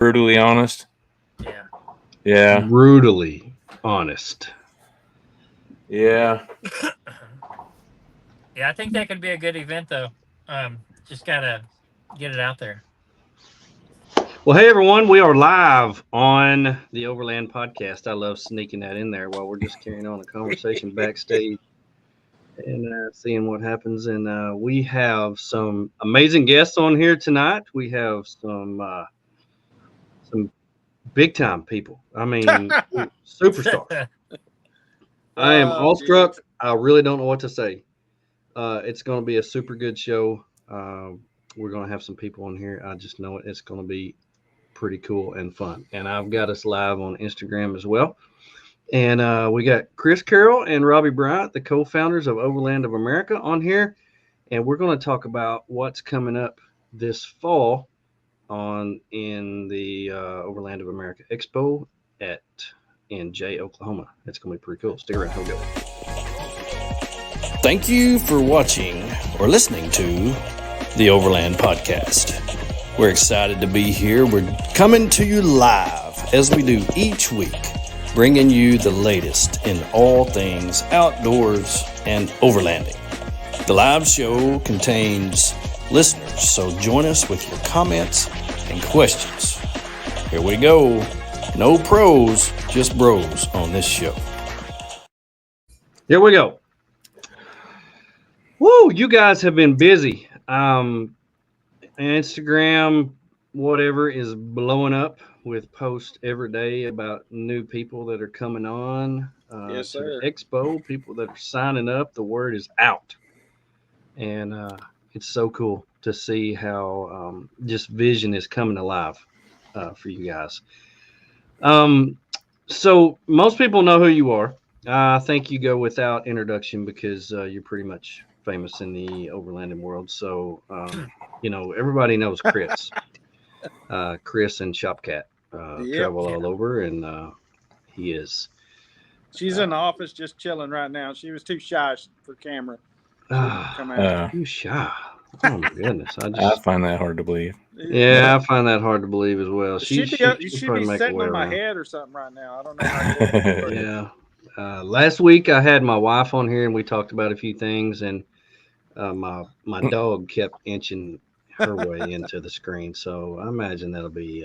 Brutally honest. Yeah. Yeah. Brutally honest. Yeah. Yeah, I think that could be a good event, though. Just gotta get it out there. Well, hey everyone, we are live on the Overland podcast. I love sneaking that in there while we're just carrying on a conversation backstage and seeing what happens. And we have some amazing guests on here tonight. We have some big time people. I mean, superstars. I am awestruck. Geez. I really don't know what to say. It's going to be a super good show. We're going to have some people on here. I just know it's going to be pretty cool and fun. And I've got us live on Instagram as well. And we got Chris Carroll and Robbie Bryant, the co-founders of Overland of America, on here. And we're going to talk about what's coming up this fall in the Overland of America Expo in Jay, Oklahoma. It's going to be pretty cool. Stick around. We'll go. Thank you for watching or listening to the Overland Podcast. We're excited to be here. We're coming to you live as we do each week, bringing you the latest in all things outdoors and overlanding. The live show contains listeners, so join us with your comments and questions. Here we go. No pros, just bros on this show. Here we go. Woo, you guys have been busy. Instagram, whatever, is blowing up with posts every day about new people that are coming on yes, to sir. the expo, people that are signing up. The word is out. And it's so cool to see how just vision is coming alive for you guys. So most people know who you are. I think you go without introduction because you're pretty much famous in the overlanding world. So, everybody knows Chris. Chris and Shopcat travel all over, and he is. She's in the office just chilling right now. She was too shy for camera. Too shy. Oh my goodness! I find that hard to believe. Yeah, I find that hard to believe as well. She should be sitting on my head or something right now. I don't know how to do it. Yeah. Last week I had my wife on here and we talked about a few things, and my dog kept inching her way into the screen. So I imagine that'll be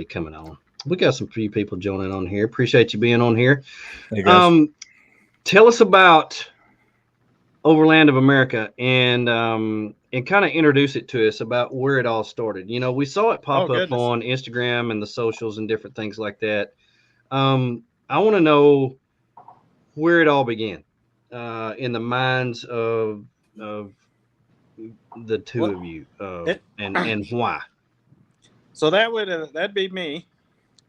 coming on. We got some few people joining on here. Appreciate you being on here. Hey guys. Tell us about Overland of America and kind of introduce it to us about where it all started. We saw it pop up on Instagram and the socials and different things like that. I want to know where it all began in the minds of the two of you and why. So that'd be me.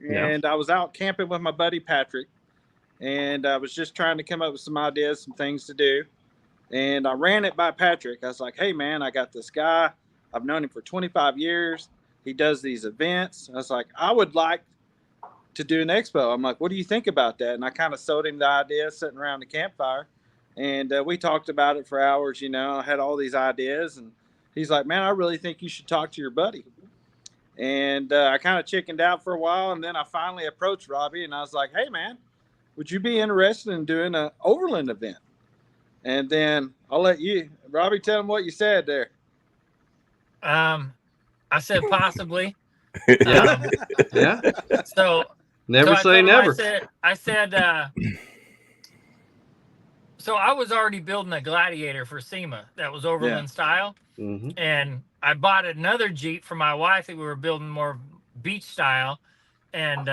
And I was out camping with my buddy Patrick, and I was just trying to come up with some ideas, some things to do. And I ran it by Patrick. I was like, hey, man, I got this guy. I've known him for 25 years. He does these events. I was like, I would like to do an expo. I'm like, what do you think about that? And I kind of sold him the idea sitting around the campfire. And we talked about it for hours. I had all these ideas. And he's like, man, I really think you should talk to your buddy. And I kind of chickened out for a while. And then I finally approached Robbie. And I was like, hey, man, would you be interested in doing an Overland event? And then I'll let you, Robbie, tell him what you said there. I said possibly. Yeah. So never say never. I said so I was already building a Gladiator for SEMA that was Overland style. Mm-hmm. And I bought another Jeep for my wife that we were building more beach style. And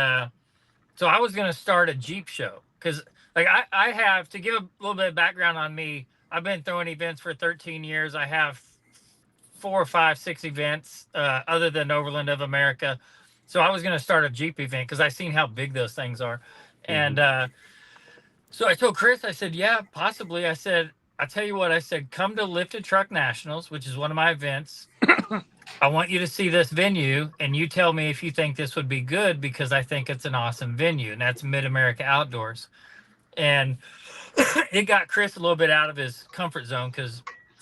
so I was going to start a Jeep show because I have, to give a little bit of background on me, I've been throwing events for 13 years. I have 4 or 5, 6 events other than Overland of America. So I was going to start a Jeep event because I seen how big those things are. Mm-hmm. And so I told Chris, I said, yeah, possibly. I said, I tell you what, I said, come to Lifted Truck Nationals, which is one of my events. I want you to see this venue, and you tell me if you think this would be good because I think it's an awesome venue, and that's MidAmerica Outdoors. And it got Chris a little bit out of his comfort zone because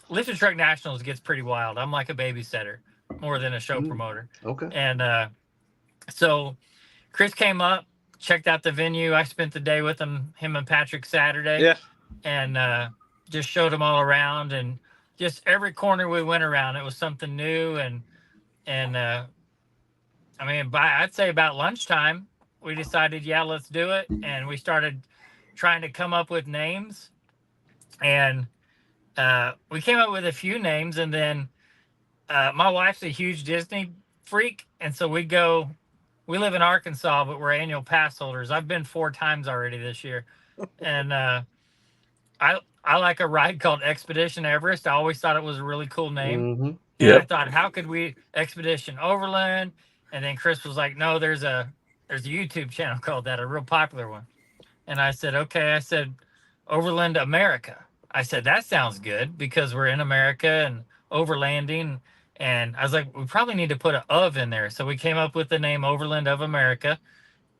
Lifted Truck Nationals gets pretty wild. I'm like a babysitter more than a show promoter. Okay. And So Chris came up, checked out the venue. I spent the day with him and Patrick Saturday. Yeah. And just showed him all around, and just every corner we went around, it was something new. And I mean, I'd say about lunchtime, we decided, yeah, let's do it. And we started trying to come up with names. And we came up with a few names. And then my wife's a huge Disney freak. And so we live in Arkansas, but we're annual pass holders. I've been 4 times already this year. And I like a ride called Expedition Everest. I always thought it was a really cool name. Mm-hmm. And I thought, how could we Expedition Overland? And then Chris was like, no, there's a YouTube channel called that, a real popular one. And I said, okay. I said, Overland America. I said, that sounds good because we're in America and overlanding. And I was like, we probably need to put an of in there. So we came up with the name Overland of America.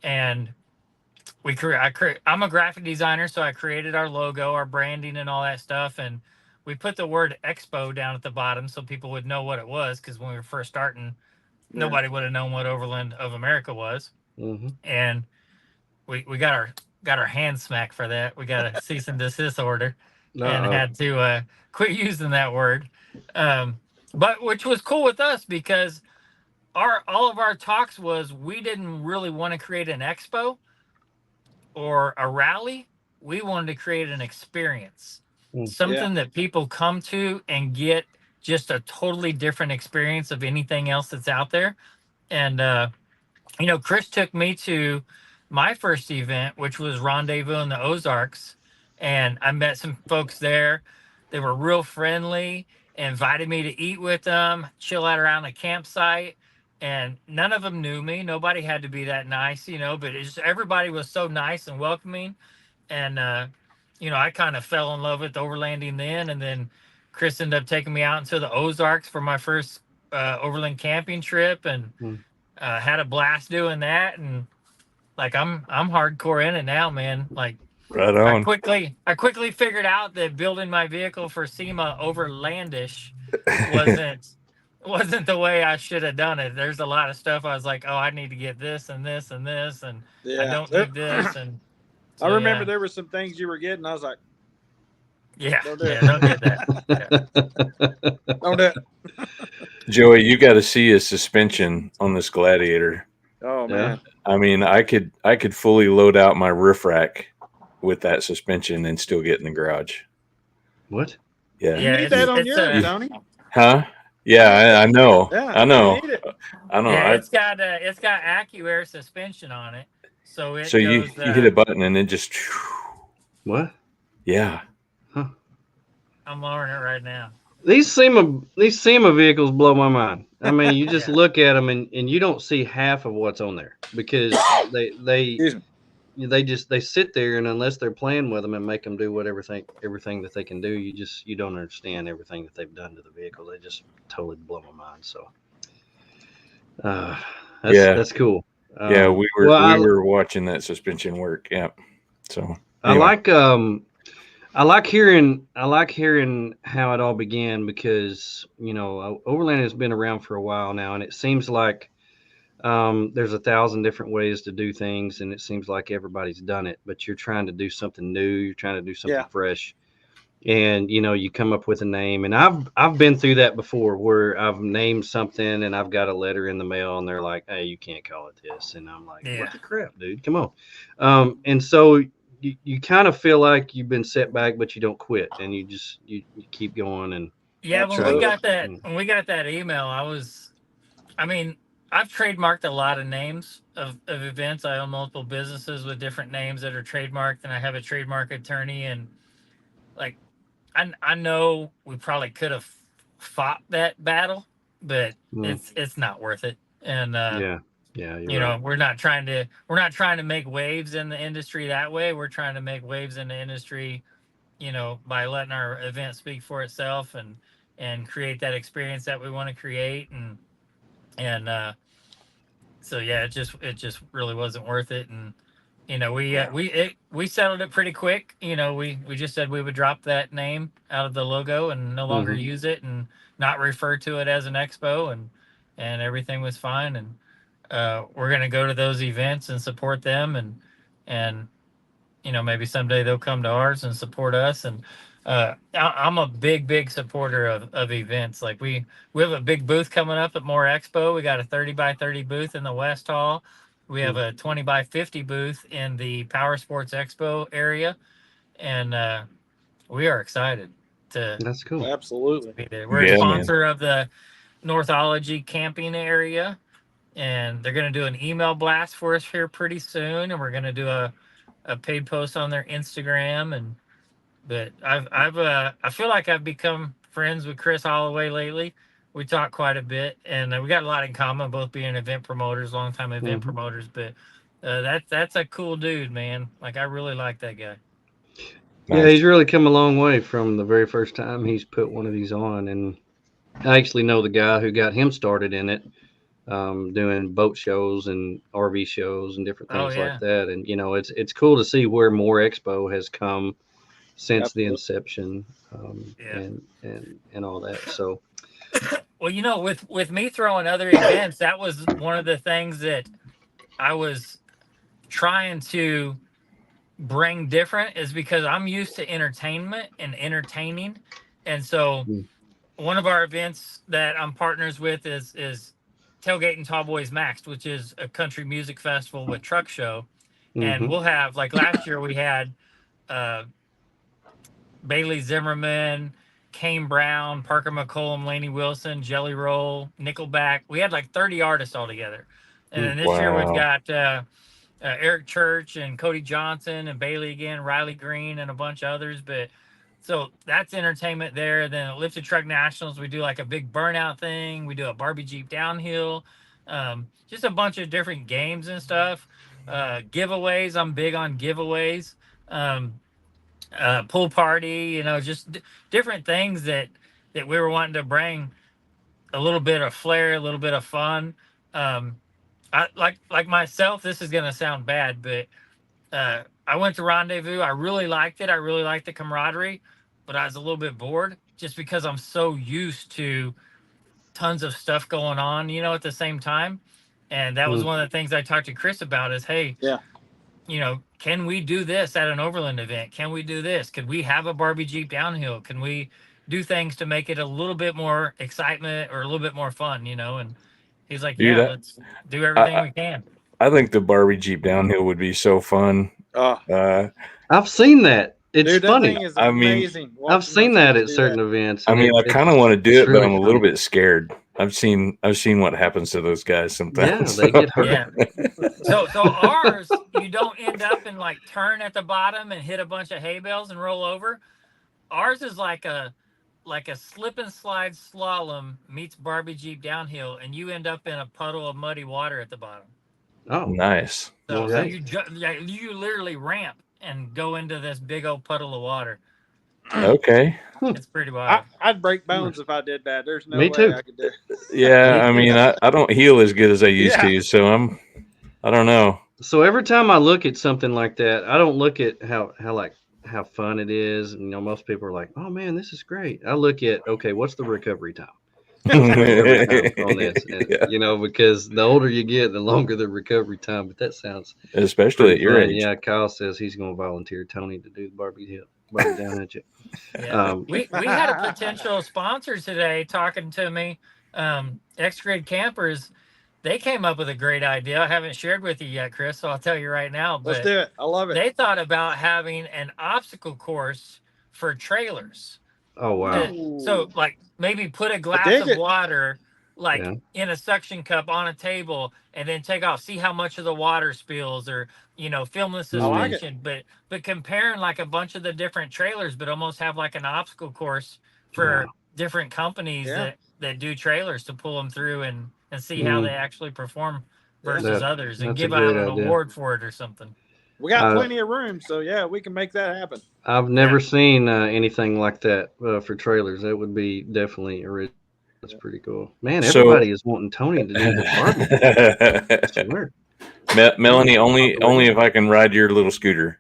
And I'm a graphic designer, so I created our logo, our branding, and all that stuff. And we put the word Expo down at the bottom so people would know what it was. Because when we were first starting, nobody would have known what Overland of America was. Mm-hmm. And we got our hand smacked for that. We got a cease and desist order and had to quit using that word. But which was cool with us because all of our talks was we didn't really want to create an expo or a rally. We wanted to create an experience, something that people come to and get just a totally different experience of anything else that's out there. And Chris took me to my first event, which was Rendezvous in the Ozarks, and I met some folks there. They were real friendly, invited me to eat with them, chill out around the campsite. And none of them knew me. Nobody had to be that nice, but everybody was so nice and welcoming. And, I kind of fell in love with overlanding then. And then Chris ended up taking me out into the Ozarks for my first overland camping trip and had a blast doing that. And like, I'm hardcore in it now, man. Like, right on. I quickly figured out that building my vehicle for SEMA overlandish wasn't the way I should have done it. There's a lot of stuff I was like, oh, I need to get this and this and this, and I don't need this. And so, I remember there were some things you were getting. I was like, don't get that. Don't do it. Joey, you got to see his suspension on this Gladiator. Oh man! I mean, I could fully load out my roof rack with that suspension and still get in the garage. What? Yeah. You need that on yours, Tony. Huh? Yeah, I know. Yeah, I know. I know. Yeah, it's got AccuAir suspension on it, so it. So you hit a button and it just. What? Yeah. Huh. I'm learning it right now. These SEMA vehicles blow my mind. I mean, you just look at them and you don't see half of what's on there because they sit there, and unless they're playing with them and make them do everything that they can do, you don't understand everything that they've done to the vehicle. They just totally blow my mind. So that's cool. Yeah, we were watching that suspension work. Yeah. So anyway. I like hearing how it all began because Overland has been around for a while now, and it seems like there's 1,000 different ways to do things, and it seems like everybody's done it, but you're trying to do something new. You're trying to do something fresh, and you come up with a name. And I've been through that before, where I've named something and I've got a letter in the mail, and they're like, "Hey, you can't call it this," and I'm like, "What the crap, dude? Come on!" And so you kind of feel like you've been set back, but you don't quit, and you keep going. And when we got that email, I've trademarked a lot of names of events. I own multiple businesses with different names that are trademarked, and I have a trademark attorney. And like, I know we probably could have fought that battle, but it's not worth it. And we're not trying to make waves in the industry that way. We're trying to make waves in the industry, by letting our event speak for itself and create that experience that we want to create. So yeah, it just really wasn't worth it. And we settled it pretty quick. We just said we would drop that name out of the logo and no longer use it and not refer to it as an expo, and everything was fine. And we're going to go to those events and support them, and maybe someday they'll come to ours and support us. And I'm a big supporter of events. Like we have a big booth coming up at More Expo. We got a 30 by 30 booth in the West Hall. We have a 20 by 50 booth in the Power Sports Expo area, and we are excited to That's cool. Absolutely. be there. We're a Yeah, sponsor of the Northology camping area, and they're going to do an email blast for us here pretty soon, and we're going to do a paid post on their Instagram. But I feel like I've become friends with Chris Holloway lately. We talk quite a bit, and we got a lot in common, both being event promoters, longtime event promoters. But that's a cool dude, man. Like, I really like that guy. Yeah, he's really come a long way from the very first time he's put one of these on. And I actually know the guy who got him started in it, doing boat shows and RV shows and different things like that. And it's cool to see where More Expo has come since the inception, and all that. So, well, with me throwing other events, that was one of the things that I was trying to bring different, is because I'm used to entertainment and entertaining. And so one of our events that I'm partners with is Tailgate and Tallboys Maxed, which is a country music festival with truck show. And we'll have, like last year we had Bailey Zimmerman, Kane Brown, Parker McCollum, Laney Wilson, Jelly Roll, Nickelback. We had like 30 artists all together. And then this year we've got Eric Church and Cody Johnson and Bailey again, Riley Green, and a bunch of others. But so that's entertainment there. Then at Lifted Truck Nationals, we do like a big burnout thing. We do a Barbie Jeep downhill, just a bunch of different games and stuff. Giveaways. I'm big on giveaways. Pool party, just different things that we were wanting to bring a little bit of flair, a little bit of fun. I like myself, this is going to sound bad, but I went to Rendezvous. I really liked it. I really liked the camaraderie, but I was a little bit bored just because I'm so used to tons of stuff going on, at the same time. And that was one of the things I talked to Chris about is, hey, can we do this at an Overland event? Can we do this? Could we have a Barbie Jeep downhill? Can we do things to make it a little bit more excitement or a little bit more fun, And he's like, let's do everything we can. I think the Barbie Jeep downhill would be so fun. I've seen that. It's funny. That thing is amazing. I've seen that at certain events. I kind of want to do it, but I'm a little bit scared. I've seen what happens to those guys sometimes. Yeah, they get hurt. Yeah. So ours, you don't end up and like turn at the bottom and hit a bunch of hay bales and roll over. Ours is like a slip and slide slalom meets Barbie Jeep downhill, and you end up in a puddle of muddy water at the bottom. Oh, nice. So you literally ramp and go into this big old puddle of water. Okay. It's pretty wild. I'd break bones if I did that. There's no Me way too. I could do it. Yeah, I don't heal as good as I used to, so I don't know. So every time I look at something like that, I don't look at how fun it is. And, most people are like, "Oh man, this is great." I look at, okay, what's the recovery time? On this? And, because the older you get, the longer the recovery time. But that sounds especially at your age. Yeah, Kyle says he's going to volunteer Tony to do the Barbie down at you. Yeah. We had a potential sponsor today talking to me. X-Grid Campers. They came up with a great idea. I haven't shared with you yet, Chris, so I'll tell you right now. But let's do it. I love it. They thought about having an obstacle course for trailers. Oh, wow. So, like, maybe put a glass of water, in a suction cup on a table, and then take off. See how much of the water spills, or, film the suspension. But comparing, like, a bunch of the different trailers, but almost have, like, an obstacle course for different companies that do trailers to pull them through and see how they actually perform versus others, and give out an award for it or something. We got plenty of room, so we can make that happen. I've never seen anything like that for trailers. That would be definitely original. That's pretty cool. Man, everybody is wanting Tony to do the Barbie. Melanie, only if I can ride your little scooter.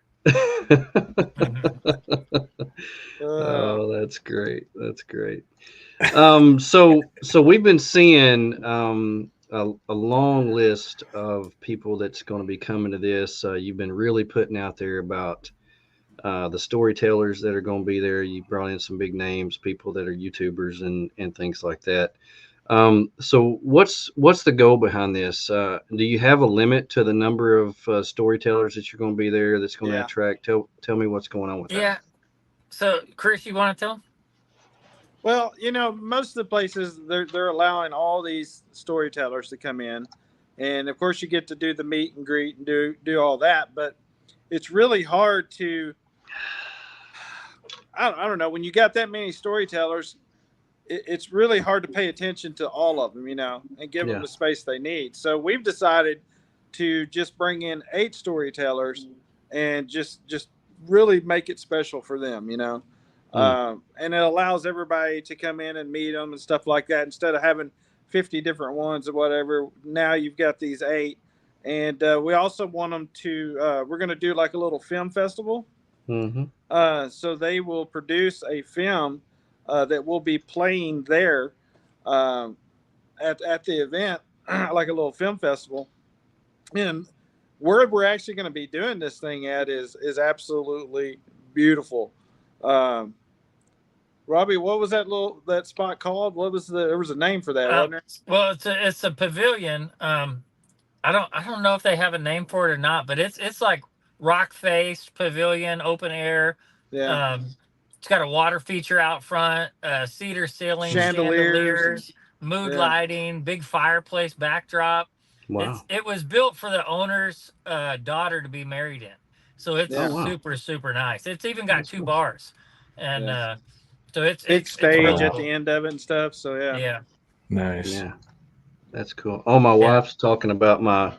Oh, that's great. That's great. So we've been seeing a long list of people that's going to be coming to this. You've been really putting out there about the storytellers that are going to be there. You brought in some big names, people that are YouTubers and things like that. So what's the goal behind this? Do you have a limit to the number of storytellers that you're going to be there that's going to Yeah. attract? Tell me what's going on with that. Yeah. So, Chris, you want to tell? Well, most of the places they're allowing all these storytellers to come in, and of course you get to do the meet and greet and do all that. But it's really hard to, I don't know, when you got that many storytellers, it's really hard to pay attention to all of them, and give them the space they need. So we've decided to just bring in 8 storytellers and just really make it special for them, and it allows everybody to come in and meet them and stuff like that. Instead of having 50 different ones or whatever, now you've got these 8. And we also want them to, we're going to do like a little film festival. Mm-hmm. So they will produce a film that will be playing there at the event, like a little film festival. And where we're actually going to be doing this thing at is absolutely beautiful. Robbie, what was that spot called? There was a name for that, wasn't there? Well, it's a pavilion. I don't know if they have a name for it or not, but it's like rock faced pavilion, open air. Yeah. It's got a water feature out front, cedar ceiling, Chandeliers, mood lighting, big fireplace backdrop. Wow. It was built for the owner's daughter to be married in. So it's super, super nice. It's even got 2 bars. And so it's big stage really at cool. the end of it and stuff. So Yeah. Nice. Yeah. That's cool. Oh, my wife's talking about my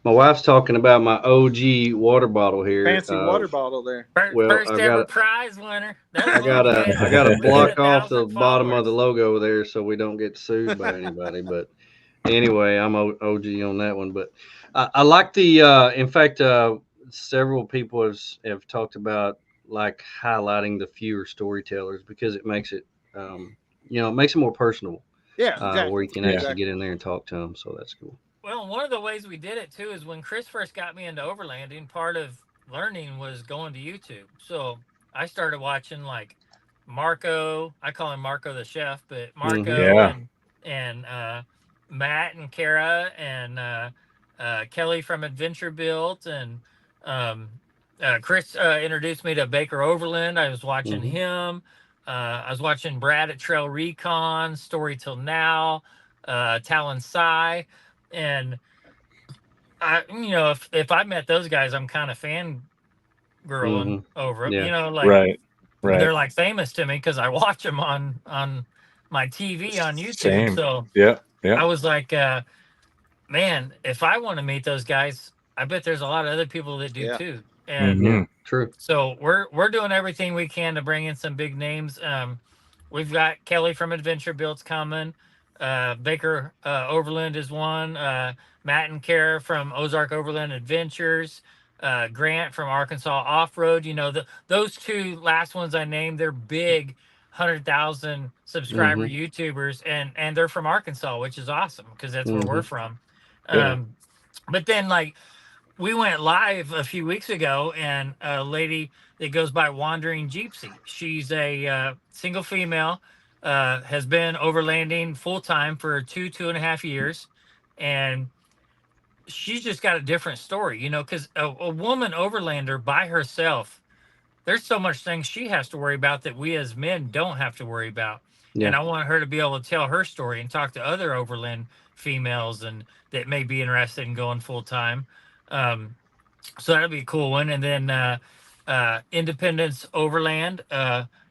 OG water bottle here. Fancy water bottle there. First ever prize winner. I gotta block off the bottom of the logo there so we don't get sued by anybody. But anyway, I'm OG on that one. But I like the. In fact, several people have talked about like highlighting the fewer storytellers because it makes it, it makes it more personable. Yeah, exactly. Where you can actually get in there and talk to them. So that's cool. Well, one of the ways we did it too is when Chris first got me into overlanding, part of learning was going to YouTube. So I started watching like Marco. I call him Marco the chef, but Marco and Matt and Kara and Kelly from Adventure Built, and Chris introduced me to Baker Overland. I was watching him. I was watching Brad at Trail Recon, Story Till Now, Talon Sai, and I, if I met those guys, I'm kind of fangirling over them. Right. They're like famous to me because I watch them on my TV on YouTube. Same. So yeah, I was like, man, if I want to meet those guys, I bet there's a lot of other people that do too. And true. So we're doing everything we can to bring in some big names. We've got Kelly from Adventure Built's coming. Baker Overland is one. Matt and Kara from Ozark Overland Adventures. Grant from Arkansas Off Road. Those 2 last ones I named, they're big 100,000 subscriber YouTubers, and they're from Arkansas, which is awesome because that's where we're from. But then we went live a few weeks ago, and a lady that goes by Wandering Gypsy. She's a single female, has been overlanding full time for 2.5 years, and she's just got a different story, because a woman overlander by herself, there's so much things she has to worry about that we as men don't have to worry about. Yeah. And I want her to be able to tell her story and talk to other overland females and that may be interested in going full time. So that'll be a cool one. And then Independence Overland,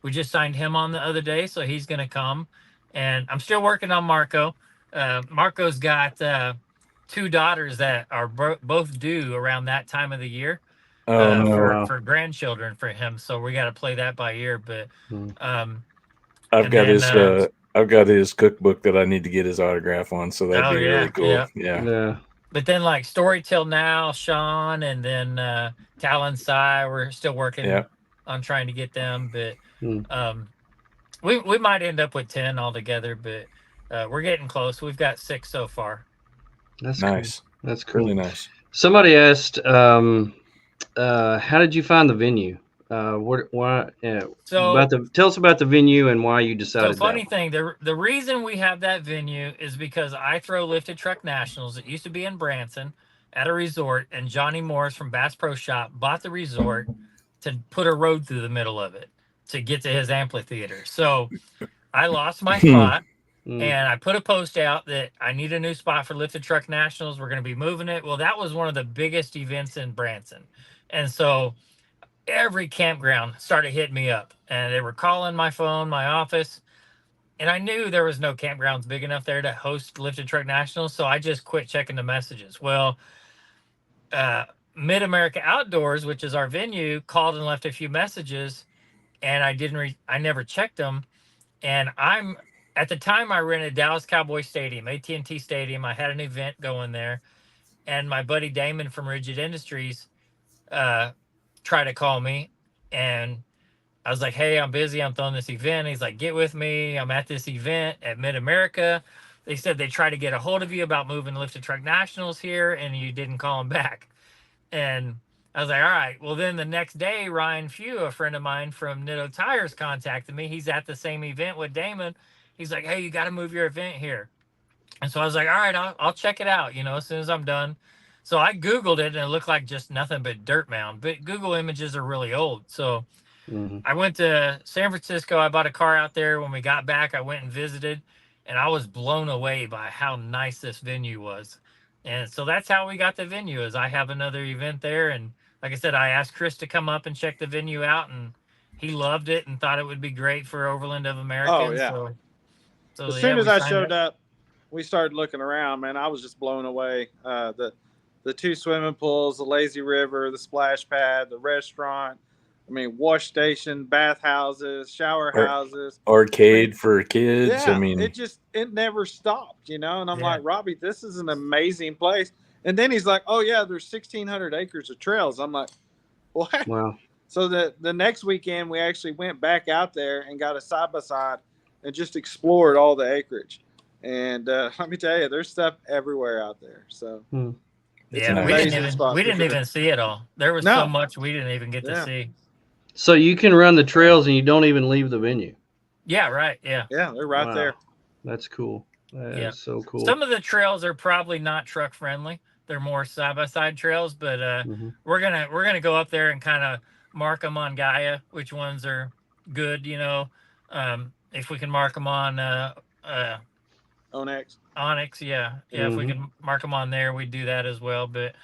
we just signed him on the other day, so he's going to come. And I'm still working on Marco. Marco's got 2 daughters that are both due around that time of the year for grandchildren for him. So we got to play that by ear. But I've got his cookbook that I need to get his autograph on. So that'd be really cool. Yeah. But then Story Till Now, Sean, and then Talon Sai, we're still working on trying to get them. But we might end up with 10 altogether, but we're getting close. We've got 6 so far. That's nice. Cool. That's cool. Really nice. Somebody asked, how did you find the venue? Why? So tell us about the venue and why you decided. So funny thing, the reason we have that venue is because I throw lifted truck nationals. It used to be in Branson at a resort, and Johnny Morris from Bass Pro Shop bought the resort to put a road through the middle of it to get to his amphitheater. So I lost my spot, and I put a post out that I need a new spot for lifted truck nationals. We're going to be moving it. Well, that was one of the biggest events in Branson, and so every campground started hitting me up, and they were calling my phone, my office. And I knew there was no campgrounds big enough there to host lifted truck nationals, so I just quit checking the messages. Well, MidAmerica Outdoors, which is our venue, called and left a few messages, and I never checked them. And at the time I rented Dallas Cowboy Stadium, AT&T Stadium. I had an event going there, and my buddy Damon from Rigid Industries tried to call me, and I was like, hey, I'm busy. I'm throwing this event. He's like, get with me. I'm at this event at MidAmerica. They said they tried to get a hold of you about moving lifted truck nationals here, and you didn't call them back. And I was like, all right. Well, then the next day, Ryan Few, a friend of mine from Nitto Tires, contacted me. He's at the same event with Damon. He's like, hey, you got to move your event here. And so I was like, all right, I'll check it out, as soon as I'm done. So I Googled it, and it looked like just nothing but dirt mound. But Google images are really old. So I went to San Francisco. I bought a car out there. When we got back, I went and visited, and I was blown away by how nice this venue was. And so that's how we got the venue. Is I have another event there, and like I said, I asked Chris to come up and check the venue out, and he loved it and thought it would be great for Overland of America. Oh yeah. So as soon as I showed up, we started looking around. Man, I was just blown away. The two swimming pools, the lazy river, the splash pad, the restaurant. I mean, wash station, bath houses, shower houses, arcade for kids. Yeah, it never stopped, And I'm like, Robbie, this is an amazing place. And then he's like, oh yeah, there's 1,600 acres of trails. I'm like, what? Wow. So the next weekend we actually went back out there and got a side by side and just explored all the acreage. And let me tell you, there's stuff everywhere out there. So yeah, we didn't even see it all. There was so much we didn't even get to see. So you can run the trails and you don't even leave the venue. Yeah, right. Yeah. Yeah, they're right there. That's cool. That is so cool. Some of the trails are probably not truck friendly. They're more side by side trails, but we're gonna go up there and kind of mark them on Gaia, which ones are good. If we can mark them on Onyx, yeah. If we can mark them on there, we'd do that as well. But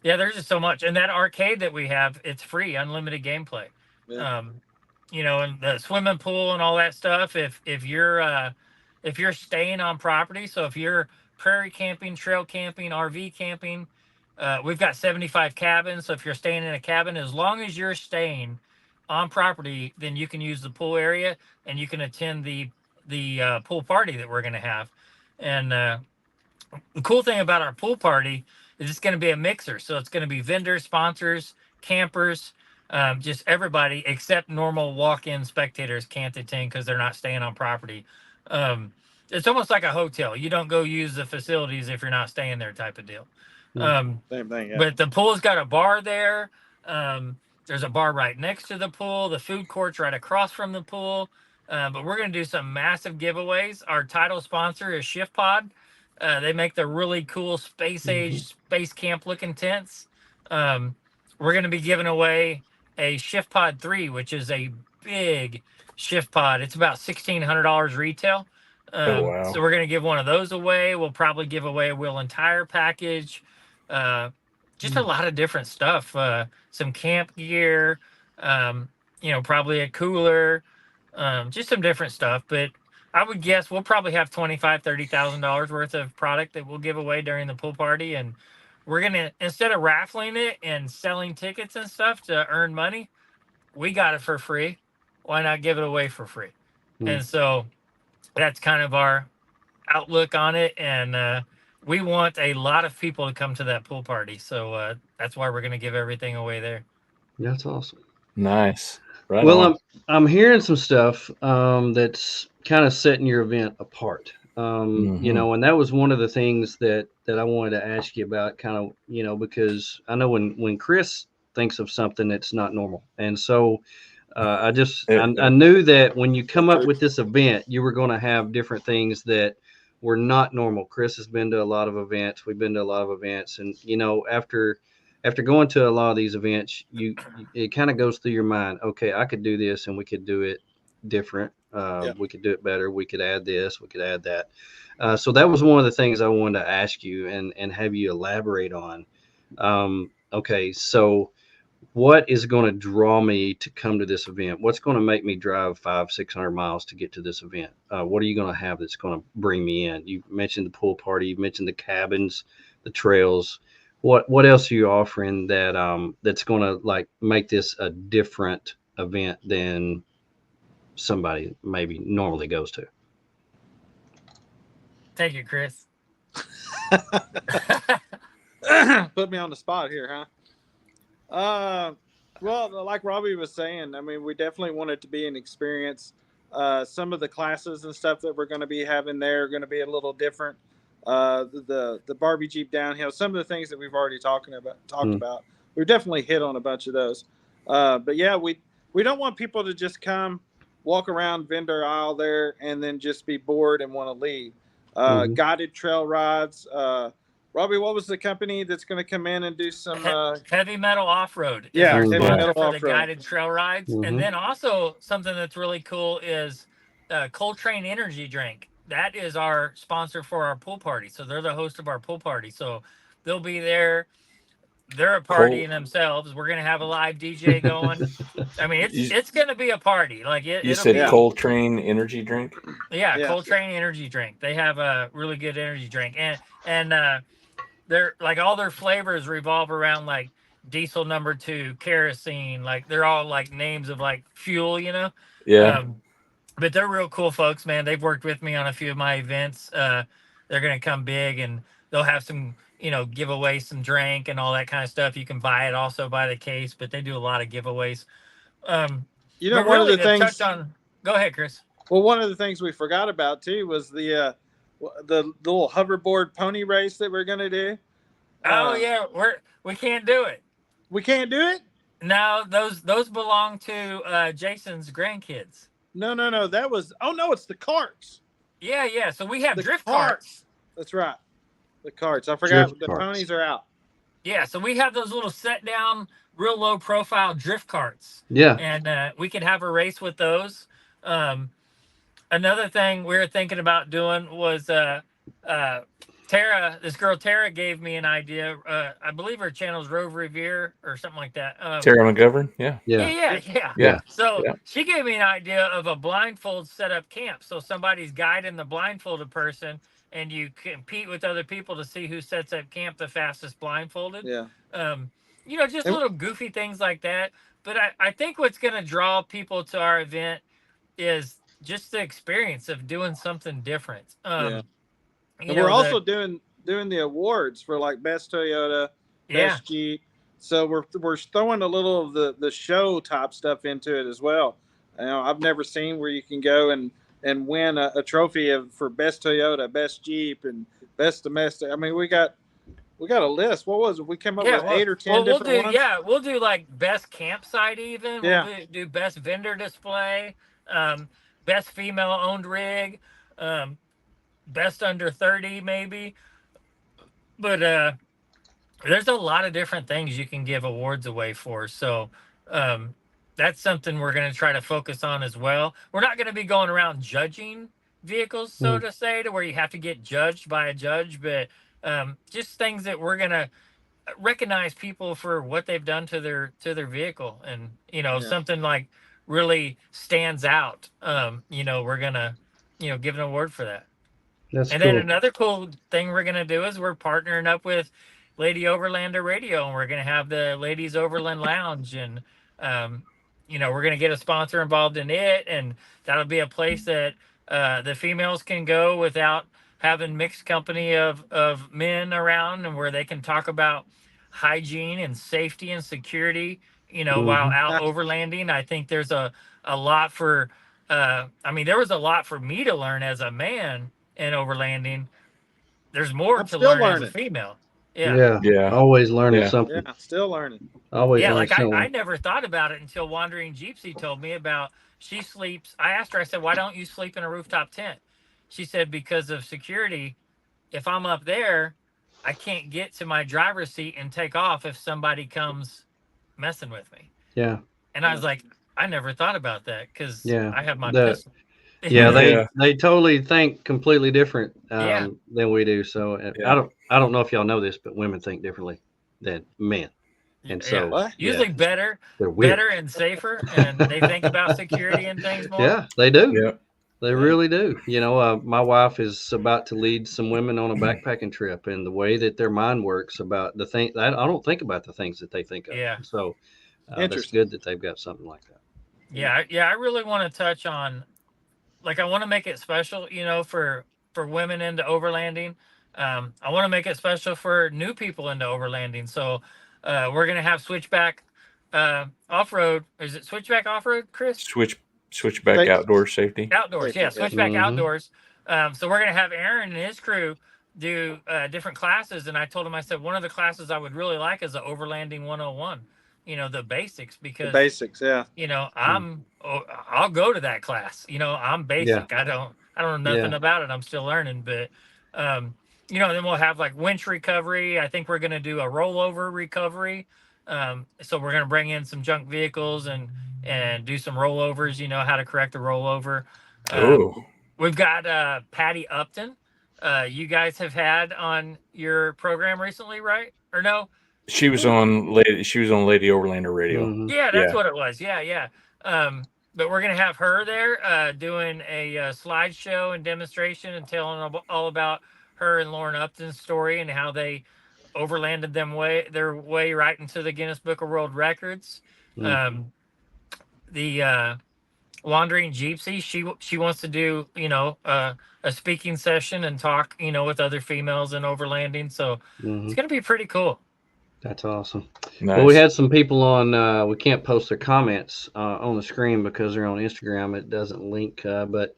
yeah, there's just so much. And that arcade that we have, it's free, unlimited gameplay. Yeah. And the swimming pool and all that stuff. If you're staying on property, so if you're prairie camping, trail camping, RV camping, we've got 75 cabins. So if you're staying in a cabin, as long as you're staying on property, then you can use the pool area and you can attend the pool party that we're going to have. And the cool thing about our pool party is it's going to be a mixer. So it's going to be vendors, sponsors, campers, just everybody except normal walk-in spectators can't attend because they're not staying on property. It's almost like a hotel. You don't go use the facilities if you're not staying there type of deal. Same thing, yeah. But the pool's got a bar there. There's a bar right next to the pool. The food court's right across from the pool. But we're going to do some massive giveaways. Our title sponsor is Shift Pod. They make the really cool space age space camp looking tents. We're going to be giving away a Shift Pod 3, which is a big Shift Pod. It's about $1,600 retail. Wow. So we're going to give one of those away. We'll probably give away a wheel and tire package. Just a lot of different stuff. Some camp gear, probably a cooler, just some different stuff. But I would guess we'll probably have $25,000, $30,000 worth of product that we'll give away during the pool party. And we're going to, instead of raffling it and selling tickets and stuff to earn money, we got it for free. Why not give it away for free? And so that's kind of our outlook on it. And we want a lot of people to come to that pool party. So that's why we're going to give everything away there. That's awesome. Nice. Right well, on. I'm hearing some stuff that's kind of setting your event apart. You know, and that was one of the things that I wanted to ask you about, kind of, you know, because I know when Chris thinks of something, it's not normal. And so I knew that when you come up with this event, you were going to have different things that were not normal. Chris has been to a lot of events. We've been to a lot of events. And, you know, after going to a lot of these events, it kind of goes through your mind. Okay, I could do this and we could do it different. We could do it better. We could add this, we could add that. So that was one of the things I wanted to ask you and have you elaborate on. Okay, so what is going to draw me to come to this event? What's going to make me drive 500-600 miles to get to this event? What are you going to have that's going to bring me in? You mentioned the pool party. You mentioned the cabins, the trails. What else are you offering that that's going to like make this a different event than somebody maybe normally goes to? Take it, Chris. Put me on the spot here, huh? Well, like Robbie was saying, I mean, we definitely want it to be an experience. Some of the classes and stuff that we're going to be having there are going to be a little different. The Barbie Jeep downhill, some of the things that we've already talked about. We've definitely hit on a bunch of those. But yeah, we don't want people to just come, walk around vendor aisle there, and then just be bored and want to leave. Guided trail rides. Robbie, what was the company that's going to come in and do some heavy metal off-road? Yeah, heavy metal for off-road. the guided trail rides. And then also something that's really cool is Coltrane Energy Drink. That is our sponsor for our pool party. So they're the host of our pool party. So they'll be there. They're a party in themselves. We're gonna have a live DJ going. I mean, it's gonna be a party. Like you said, Coltrane Energy Drink. Yeah, Coltrane Energy Drink. They have a really good energy drink, and they're like all their flavors revolve around like diesel #2, kerosene. Like they're all like names of like fuel, you know. Yeah. But they're real cool folks, man. They've worked with me on a few of my events. They're gonna come big, and they'll have some, you know, give away some drink and all that kind of stuff. You can buy it also by the case, but they do a lot of giveaways. You know, one of the things. Go ahead, Chris. Well, one of the things we forgot about too was the little hoverboard pony race that we're gonna do. Oh yeah, we can't do it. We can't do it. No, those belong to Jason's grandkids. No. That was. Oh no, it's the carts. Yeah. So we have drift carts. That's right. The carts. I forgot the ponies are out. Yeah, so we have those little set down, real low profile drift carts. Yeah. And we could have a race with those. Another thing we were thinking about doing was Tara, this girl Tara gave me an idea. I believe her channel's Rove Revere or something like that. Tara McGovern, yeah. So she gave me an idea of a blindfold setup camp. So somebody's guiding the blindfolded person, and you compete with other people to see who sets up camp the fastest blindfolded. Yeah. You know, just little goofy things like that. But I think what's going to draw people to our event is just the experience of doing something different. And we're also doing the awards for like best Toyota, best Jeep. So we're throwing a little of the show type stuff into it as well. You know, I've never seen where you can go and win a trophy for best Toyota, best Jeep, and best domestic. I mean, we got a list. What was it? We came up with 8 or 10 different ones. Yeah, we'll do like best campsite even. Yeah. We'll do best vendor display, best female owned rig, best under 30 maybe. But there's a lot of different things you can give awards away for. So that's something we're going to try to focus on as well. We're not going to be going around judging vehicles, so to say, to where you have to get judged by a judge, but just things that we're going to recognize people for what they've done to their vehicle. And, you know, something like really stands out. You know, we're going to, you know, give an award for that. That's and cool. Then another cool thing we're going to do is we're partnering up with Lady Overlander Radio, and we're going to have the Ladies Overland Lounge, and you know, we're going to get a sponsor involved in it, and that'll be a place that the females can go without having mixed company of men around, and where they can talk about hygiene and safety and security, you know, while out overlanding. I think there's a lot for I mean, there was a lot for me to learn as a man in overlanding. There's more I'm to still learn as learning. a female. Yeah. Always learning Yeah. something. Yeah, still learning. Always Yeah, learning like I something. never thought about it until Wandering Gypsy told me about. She sleeps. I asked her, I said, why don't you sleep in a rooftop tent? She said, because of security. If I'm up there, I can't get to my driver's seat and take off if somebody comes messing with me. Yeah. And I was like, I never thought about that because Yeah. I have my The- pistol. Yeah, Yeah. they totally think completely different Yeah. than we do. So I don't know if y'all know this, but women think differently than men, and so What? Usually better, they're weird. better and safer, and they think about security and things more. Yeah, they do. Yeah. They really do. You know, my wife is about to lead some women on a backpacking trip, and the way that their mind works about the thing, I don't think about the things that they think of. Yeah. So that's Interesting. good that they've got something like that. Yeah. I really want to touch on, like, I want to make it special, for women into overlanding. I want to make it special for new people into overlanding. So we're gonna have switchback off-road. Is it switchback off-road, Chris? Switchback Thanks. outdoor safety. Outdoors, yeah, switchback Mhm. outdoors. So we're gonna have Aaron and his crew do different classes, and I told him, I said, one of the classes I would really like is the Overlanding 101. The basics, The because basics, yeah. I'll go to that class. I'm basic. I don't know nothing about it. I'm still learning, but then we'll have like winch recovery. I think we're gonna do a rollover recovery. So we're gonna bring in some junk vehicles and do some rollovers, how to correct a rollover. We've got Patty Upton. You guys have had on your program recently, right? Or no? She was on Lady Overlander radio. Mhm. Yeah, that's what it was. Yeah. But we're gonna have her there doing a slideshow and demonstration and telling all about her and Lauren Upton's story and how they overlanded their way right into the Guinness Book of World Records. The Wandering Gypsy, she wants to do a speaking session and talk with other females in overlanding. So it's gonna be pretty cool. That's awesome. Nice. Well, we had some people on. We can't post their comments on the screen because they're on Instagram. It doesn't link. But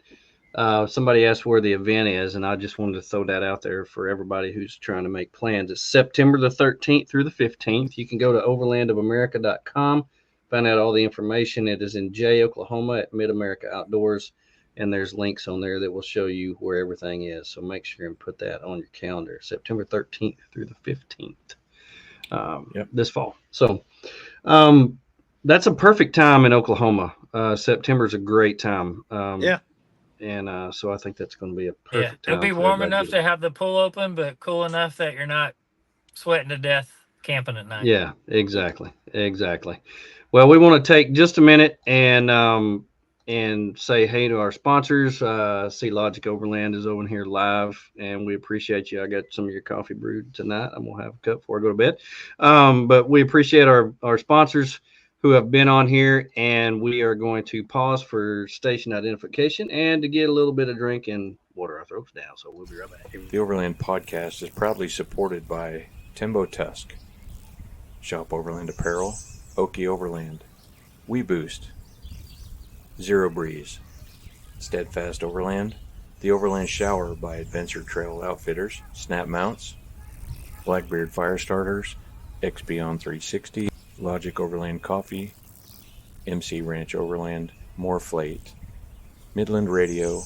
somebody asked where the event is, and I just wanted to throw that out there for everybody who's trying to make plans. It's September the 13th through the 15th. You can go to overlandofamerica.com, find out all the information. It is in Jay, Oklahoma, at MidAmerica Outdoors, and there's links on there that will show you where everything is. So make sure and put that on your calendar. September 13th through the 15th. This fall. So that's a perfect time in Oklahoma. September is a great time. And so I think that's going to be a perfect time. It'll be warm enough to have the pool open, but cool enough that you're not sweating to death camping at night. Yeah, exactly. Well, we want to take just a minute and say hey to our sponsors. See Logic Overland is over here live, and we appreciate you. I got some of your coffee brewed tonight. I'm gonna have a cup before I go to bed. But we appreciate our sponsors who have been on here, and we are going to pause for station identification and to get a little bit of drink and water our throats down. So we'll be right back. The Overland podcast is proudly supported by Timbo Tusk, Shop Overland Apparel, Okie Overland, We Boost, Zero Breeze, Steadfast Overland, The Overland Shower by Adventure Trail Outfitters, Snap Mounts, Blackbeard Fire Starters, X Beyond 360, Logic Overland Coffee, MC Ranch Overland, Moreflate, Midland Radio,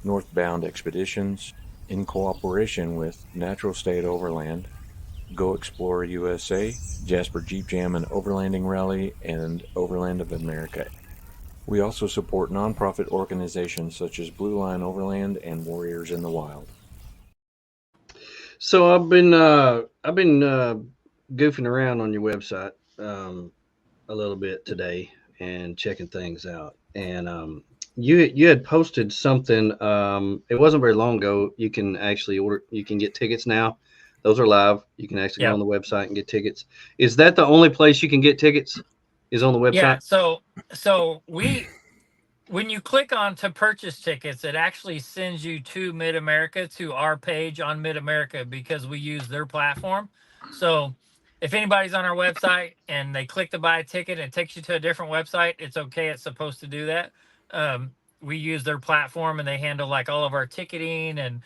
Northbound Expeditions, in cooperation with Natural State Overland, Go Explore USA, Jasper Jeep Jam and Overlanding Rally, and Overland of America. We also support nonprofit organizations such as Blue Line Overland and Warriors in the Wild. So I've been goofing around on your website a little bit today and checking things out. And you had posted something. It wasn't very long ago. You can actually order. You can get tickets now. Those are live. You can actually go on the website and get tickets. Is that the only place you can get tickets? Is on the website? Yeah. So when you click on to purchase tickets, it actually sends you to MidAmerica, to our page on MidAmerica, because we use their platform. So if anybody's on our website and they click to buy a ticket and it takes you to a different website, it's okay. It's supposed to do that. we use their platform, and they handle like all of our ticketing and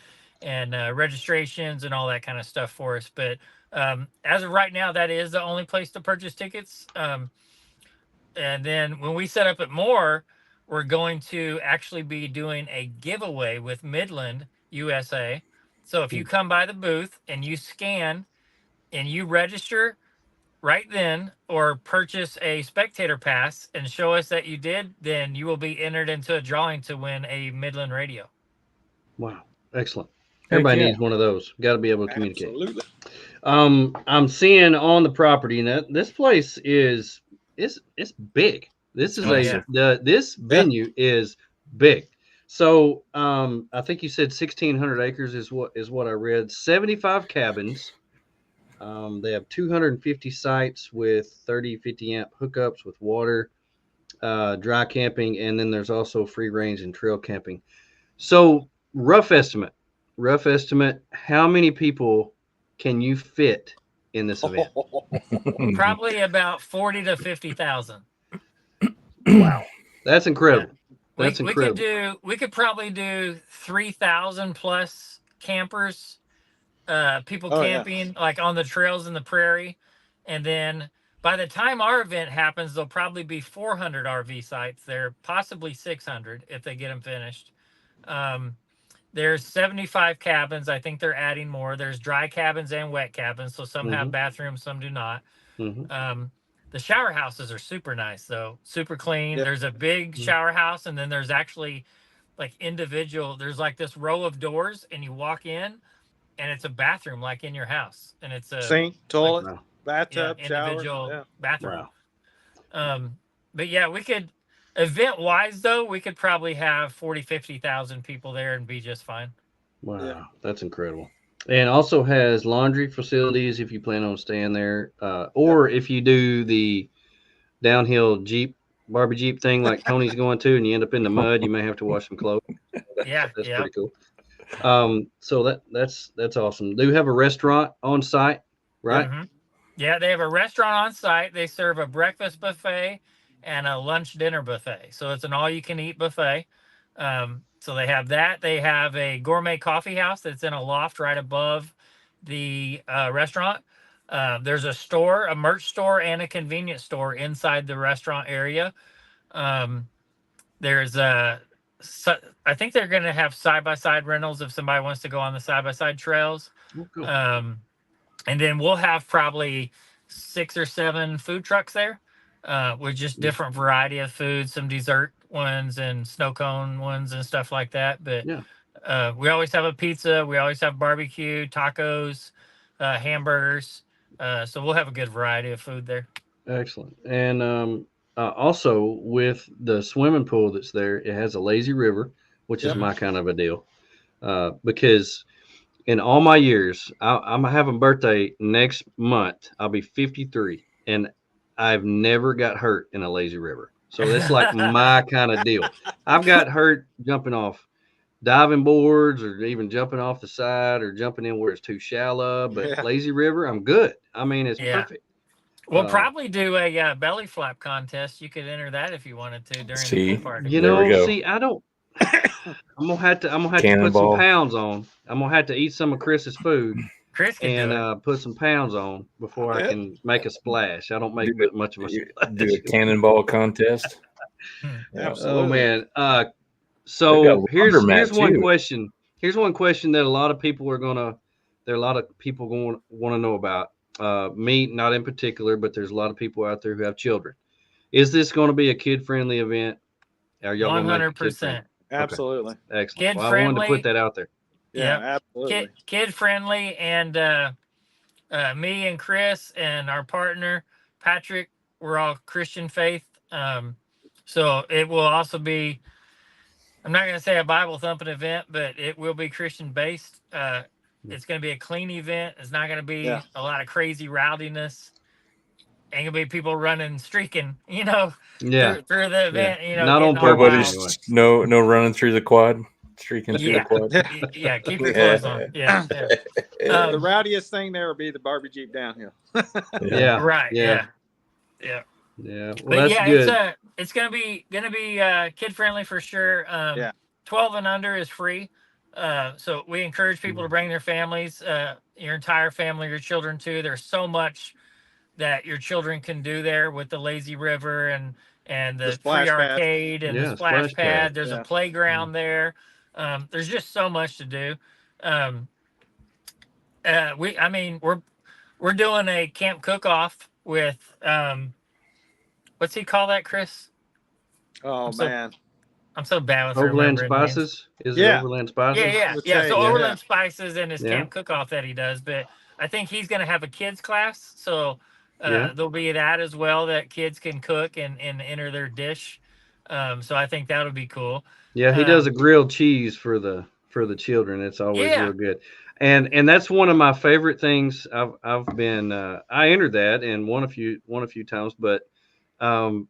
registrations and all that kind of stuff for us. But as of right now, that is the only place to purchase tickets. And then when we set up at Moore, we're going to actually be doing a giveaway with Midland USA. So if you come by the booth and you scan and you register right then, or purchase a spectator pass and show us that you did, then you will be entered into a drawing to win a Midland radio. Wow. Excellent. Everybody needs one of those. Got to be able to communicate. Absolutely. I'm seeing on the property that this place is it's big. This is this venue is big. So I think you said 1,600 acres is what I read. 75 cabins. They have 250 sites with 30, 50 amp hookups with water, dry camping, and then there's also free range and trail camping. So rough estimate, how many people can you fit in this event? Probably about 40 to 50,000. Wow, that's incredible. That's incredible. We could probably do 3,000 plus campers, people camping like on the trails in the prairie. And then by the time our event happens, there'll probably be 400 RV sites there, possibly 600 if they get them finished. There's 75 cabins. I think they're adding more. There's dry cabins and wet cabins. So some have bathrooms, some do not. The shower houses are super nice, though. Super clean. Yep. There's a big shower house, and then there's actually like individual. There's like this row of doors, and you walk in, and it's a bathroom like in your house. And it's a sink, toilet, like, bathtub, individual shower. bathroom. Wow. But yeah, we could, event-wise, though, we could probably have 40, 50,000 people there and be just fine. Wow, that's incredible. And also has laundry facilities if you plan on staying there, or if you do the downhill Barbie Jeep thing like Tony's going to, and you end up in the mud, you may have to wash some clothes. That's pretty cool. So that's awesome. They do have a restaurant on site, right? Mm-hmm. Yeah, they have a restaurant on site. They serve a breakfast buffet and a lunch dinner buffet. So it's an all-you-can-eat buffet. So they have that. They have a gourmet coffee house that's in a loft right above the restaurant. There's a store, a merch store, and a convenience store inside the restaurant area. There's I think they're going to have side-by-side rentals if somebody wants to go on the side-by-side trails. Oh, cool. And then we'll have probably 6 or 7 food trucks there with just different variety of foods, some dessert ones and snow cone ones and stuff like that. But we always have a pizza. We always have barbecue, tacos, hamburgers. So we'll have a good variety of food there. Excellent. And also with the swimming pool that's there, it has a lazy river, which is my kind of a deal. Because in all my years, I'm having a birthday next month. I'll be 53, and I've never got hurt in a lazy river. So that's like my kind of deal. I've got hurt jumping off diving boards or even jumping off the side or jumping in where it's too shallow. But lazy river, I'm good. I mean, it's perfect. We'll probably do a belly flap contest. You could enter that if you wanted to during the pool party. You know, I don't. I'm gonna have to put some pounds on. I'm gonna have to eat some of Chris's food. Chris can put some pounds on before I can make a splash. I don't make much of a splash. Do a cannonball contest. Oh man. So here's one question. Here's one question that a lot of people want to know about. Me, not in particular, but there's a lot of people out there who have children. Is this going to be a kid-friendly event? Are y'all 100%? Absolutely. Okay. Excellent. Well, I wanted to put that out there. Yeah, absolutely. Kid friendly, and me and Chris and our partner Patrick, we're all Christian faith. So it will also be, I'm not going to say a Bible thumping event, but it will be Christian based. It's going to be a clean event. It's not going to be a lot of crazy rowdiness. Ain't gonna be people running, streaking, through the event. Not on purpose. Anyway. No running through the quad, streaking through the quad. Yeah, keep your clothes on. Yeah. The rowdiest thing there will be the Barbie Jeep downhill. Right. Yeah. Yeah. Well, But that's yeah, good. it's gonna be kid friendly for sure. Yeah. 12 and under is free. So we encourage people to bring their families, your entire family, your children too. There's so much that your children can do there with the lazy river and The the free splash pad. arcade and the Yeah, splash splash pad. pad. There's a Yeah. playground there. There's just so much to do. Um, I mean, we're doing a camp cook off with what's he call that, Chris? Oh I'm so man. I'm so bad with Overland remembering names. Spices. Is it Yeah. Overland Yeah, Spices? yeah, With yeah. So Chase, Yeah. yeah. Overland Spices and his Yeah. camp cook-off that he does, but I think he's going to have a kids class, so Yeah. there'll be that as well that kids can cook and enter their dish. So I think that'll be cool. Yeah, he does a Um, grilled cheese for the children. It's always yeah, real good. And that's one of my favorite things. I've been I entered that and won a few times, but um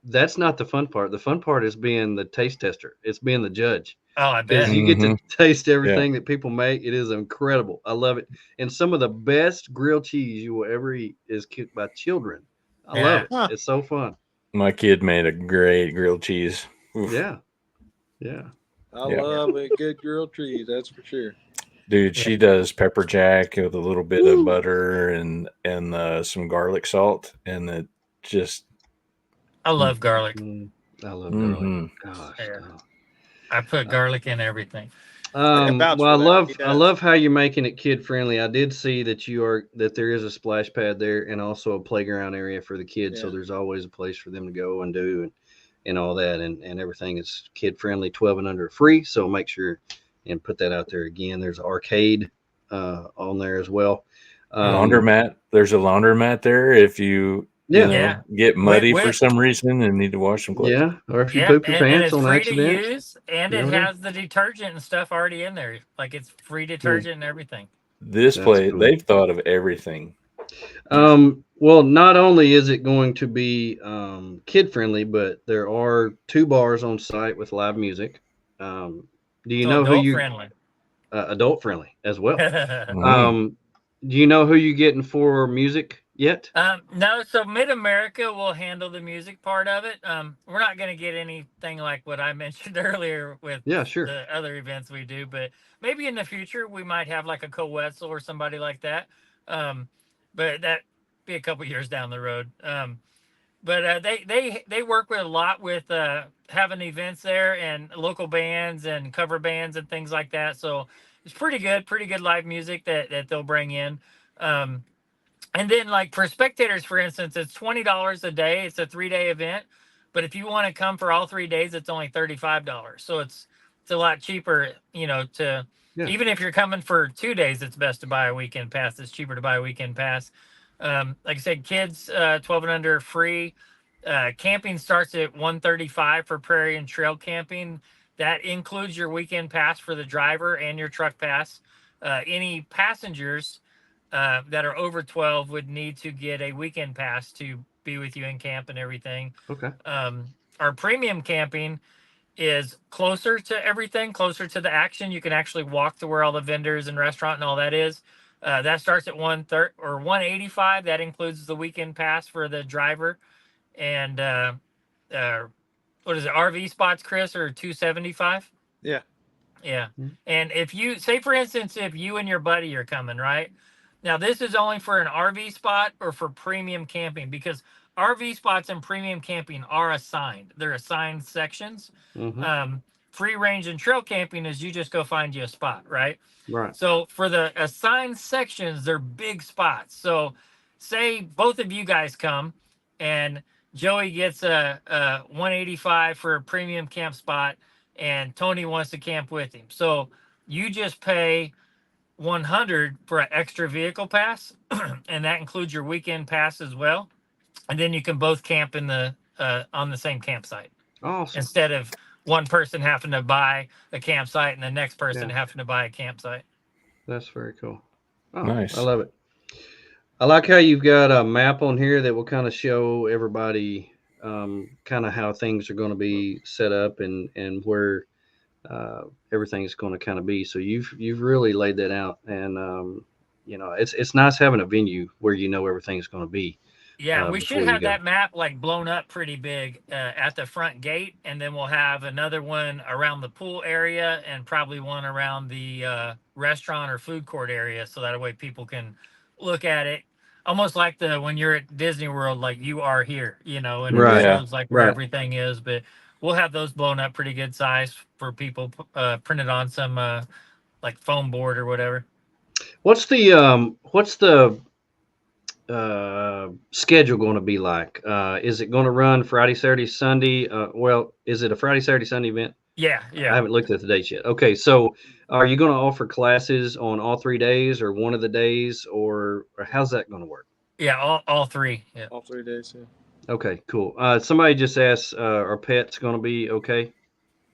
that's not the fun part. The fun part is being the taste tester. It's being the judge. oh, I Because bet. you get to taste Yeah. everything that people make. It is incredible. I love it. And some of the best grilled cheese you will ever eat is cooked by children. I love Yeah. it. Huh. It's so fun. My kid made a great grilled cheese. Oof. Yeah. Yeah. I Yeah. love a good grilled cheese, that's for sure. Dude, Yeah. she does pepper jack with a little bit of butter and some garlic salt, and it just I love garlic. I love garlic. Mhm. Gosh. Yeah. no. I put garlic in everything. vouch Well, for that. He I does. love how you're making it kid friendly. I did see that there is a splash pad there and also a playground area for the kids. So Yeah. there's always a place for them to go and do and all that and everything is kid friendly, 12 and under free. So make sure and put that out there again. There's arcade on there as well. Laundromat. There's a laundromat there if you Yeah. Yeah. get muddy for With- some reason and need to wash some clothes. Yeah. Or if you Yeah, poop your and pants it's on free accident. to use, and You it know that? has the detergent and stuff already in there. Like it's free detergent and everything. This That's place, cool. they've thought of everything. Well, not only is it going to be kid friendly, but there are 2 bars on site with live music. Do you So know who adult you friendly. adult friendly as well? Mhm. Do you know who you getting for music yet? No, so MidAmerica will handle the music part of it. We're not going to get anything like what I mentioned earlier with Yeah, sure. the other events we do, but maybe in the future we might have like a Co-Wetzel or somebody like that. But that be a couple years down the road. But they work with a lot with having events there and local bands and cover bands and things like that. So it's pretty good live music that they'll bring in. And then like for spectators, for instance, it's $20 a day. It's a 3-day event. But if you want to come for all 3 days, it's only $35. So it's a lot cheaper, to Yeah. even if you're coming for 2 days, it's best to buy a weekend pass. It's cheaper to buy a weekend pass. Like I said, kids 12 and under free. Camping starts at $135 for prairie and trail camping. That includes your weekend pass for the driver and your truck pass. Any passengers that are over 12 would need to get a weekend pass to be with you in camp and everything. Okay. Our premium camping is closer to everything, closer to the action. You can actually walk to where all the vendors and restaurant and all that is. That starts at 130 or 185. That includes the weekend pass for the driver. And what is it? RV spots, Chris, are 275. Yeah. Yeah. Mhm. And if you say, for instance, if you and your buddy are coming, right? Now, this is only for an RV spot or for premium camping because RV spots and premium camping are assigned. They're assigned sections. Mhm. Free range and trail camping is you just go find you a spot, right? Right. So for the assigned sections, they're big spots. So say both of you guys come and Joey gets a 185 for a premium camp spot and Tony wants to camp with him. So you just pay 100 for an extra vehicle pass, and that includes your weekend pass as well. And then you can both camp in the on the same campsite Awesome. instead of one person having to buy a campsite and the next person Yeah. having to buy a campsite. That's very cool. Oh, Nice. I love it. I like how you've got a map on here that will kind of show everybody kind of how things are going to be set up and where everything is going to kind of be. So you've really laid that out, and it's nice having a venue where everything's going to be. Yeah, we before should you have go. that map like blown up pretty big at the front gate, and then we'll have another one around the pool area, and probably one around the restaurant or food court area, so that way people can look at it, almost like the when you're at Disney World, like you are here, you know, and Right. it Yeah. shows like where Right. everything is. But we'll have those blown up pretty good size for people, printed on some like foam board or whatever. What's the schedule going to be like? Is it going to run Friday, Saturday, Sunday? Well, is it a Friday, Saturday, Sunday event? Yeah, I yeah. haven't looked at the dates yet. Okay, so are you going to offer classes on all 3 days, or one of the days, or how's that going to work? Yeah, all three. Yeah. All 3 days. Yeah. Okay, cool. Somebody just asked, are pets going to be okay?